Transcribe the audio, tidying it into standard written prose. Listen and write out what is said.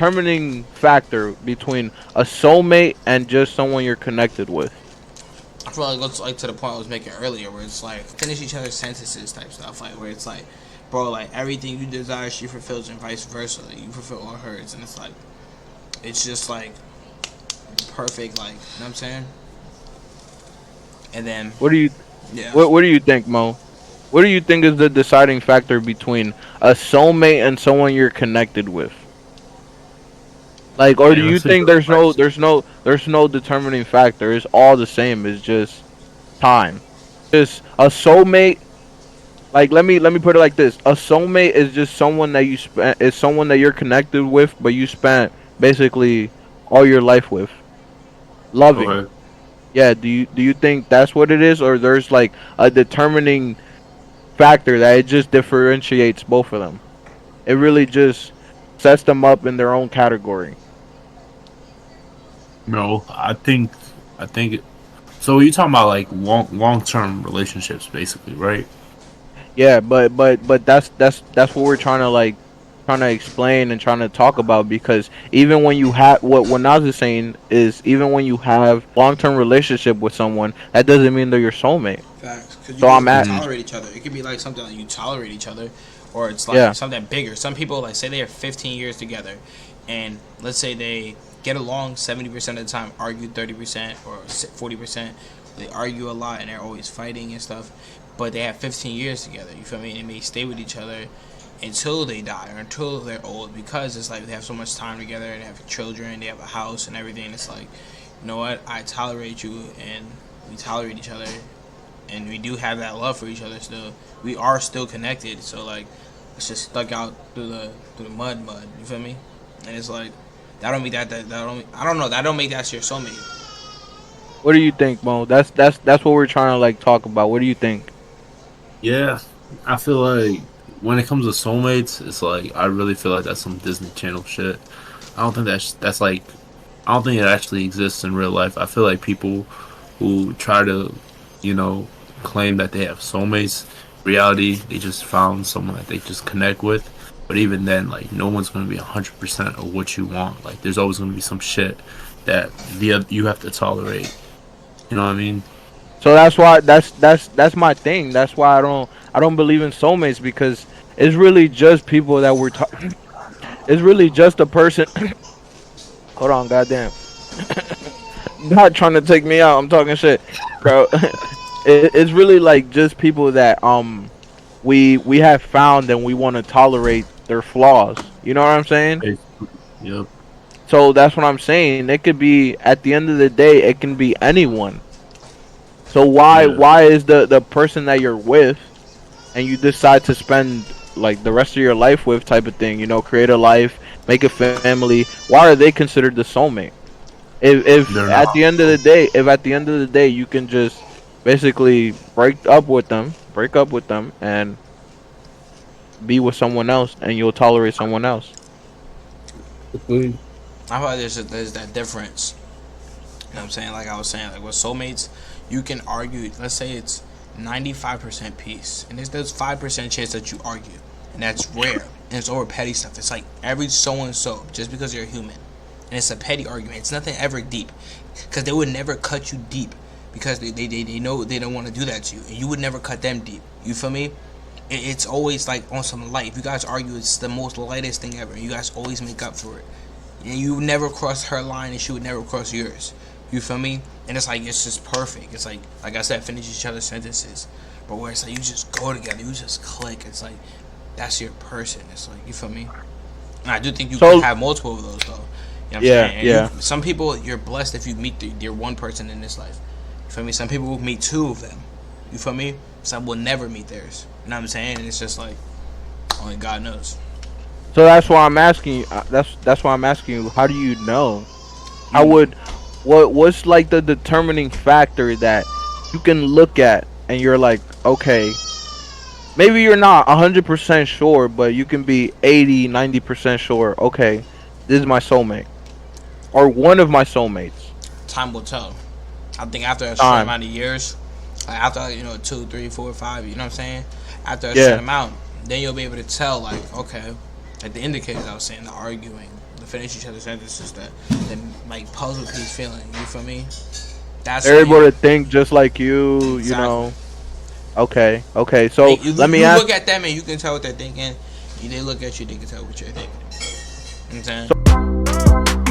determining factor between a soulmate and just someone you're connected with? I feel like it's like to the point I was making earlier, where it's like finish each other's sentences type stuff, like where it's like, bro, like everything you desire, she fulfills, and vice versa. Like, you fulfill all hers, and it's like, it's just like perfect, like, you know what I'm saying? And then, What do you yeah, what do you think, Mo? What do you think is the deciding factor between a soulmate and someone you're connected with? Like, or do Man, you that's a think good question. there's no determining factor? It's all the same. It's just time. Just a soulmate. Like, let me put it like this: a soulmate is just someone that you spent is someone that you're connected with, but you spent basically all your life with, loving. Okay. Yeah. Do you think that's what it is, or there's like a determining factor that it just differentiates both of them? It really just sets them up in their own category. No, I think. So you're talking about like long term relationships, basically, right? Yeah, but that's what we're trying to like trying to explain and trying to talk about, because even when you have what Nas is saying is, even when you have long term relationship with someone, that doesn't mean they're your soulmate. facts, because you So guys I'm can at Mm, tolerate each other. It could be like something like you tolerate each other, or it's like yeah. something bigger. Some people, like, say they are 15 years together, and let's say they get along 70% of the time, argue 30% or 40%. They argue a lot and they're always fighting and stuff, but they have 15 years together. You feel me? And they may stay with each other until they die or until they're old, because it's like they have so much time together and they have children, they have a house and everything. It's like, you know what? I tolerate you and we tolerate each other, and we do have that love for each other still. We are still connected. So like, it's just stuck out through the mud. You feel me? And it's like, that don't make that don't, I don't know, that don't make that your soulmate. What do you think, Mo? That's what we're trying to like talk about. What do you think? yeah, I feel like when it comes to soulmates, it's like I really feel like that's some Disney Channel shit. I don't think that's like I don't think it actually exists in real life. I feel like people who try to, you know, claim that they have soulmates, reality they just found someone that they just connect with. But even then, like no one's gonna be 100% of what you want. Like there's always gonna be some shit that you have to tolerate. You know what I mean? So that's why that's my thing. That's why I don't believe in soulmates, because it's really just people that we're it's really just a person. Hold on, goddamn. Not trying to take me out. I'm talking shit, bro. It's really like just people that we have found and we want to tolerate their flaws. You know what I'm saying? Basically. Yep. So that's what I'm saying. It could be, at the end of the day, it can be anyone. So Yeah. why is the person that you're with and you decide to spend like the rest of your life with, type of thing, you know, create a life, make a family, why are they considered the soulmate? If They're at not. the end of the day, if at the end of the day you can just basically break up with them and be with someone else, and you'll tolerate someone else. Basically. I feel like there's that difference. You know what I'm saying? Like I was saying, like with soulmates, you can argue. Let's say it's 95% peace, and there's 5% chance that you argue, and that's rare. And it's over petty stuff. It's like every so and so, just because you're human, and it's a petty argument. It's nothing ever deep, because they would never cut you deep, because they know they don't want to do that to you, and you would never cut them deep. You feel me? It's always like on some light. If you guys argue, it's the most lightest thing ever. You guys always make up for it. And you never cross her line, and she would never cross yours. You feel me? And it's like, it's just perfect. It's like I said, finish each other's sentences. But where it's like you just go together, you just click. It's like that's your person. It's like, you feel me? And I do think you can So have multiple of those though. You know what I'm yeah, saying? And yeah. some people, you're blessed if you meet your one person in this life. You feel me? Some people will meet two of them. You feel me? Some will never meet theirs. You know what I'm saying? And it's just like only God knows. So that's why I'm asking you. That's why I'm asking you. How do you know? How Mm. would what's like the determining factor that you can look at and you're like, okay, maybe you're not 100% sure, but you can be 80, 90% sure. Okay, this is my soulmate or one of my soulmates. Time will tell. I think after a certain Time. amount of years, like after, you know, 2, 3, 4, 5, you know what I'm saying? After a certain Yeah. amount, then you'll be able to tell, like, okay, like the indicators I was saying, the arguing, to finish each other's sentences. That like puzzle piece feeling. You feel me? That's They're when able you to think just like you. You exactly. know. Okay. Okay. So Like you, let me you ask. look at them and you can tell what they're thinking. They look at you, they can tell what you're thinking. You know what I'm saying? So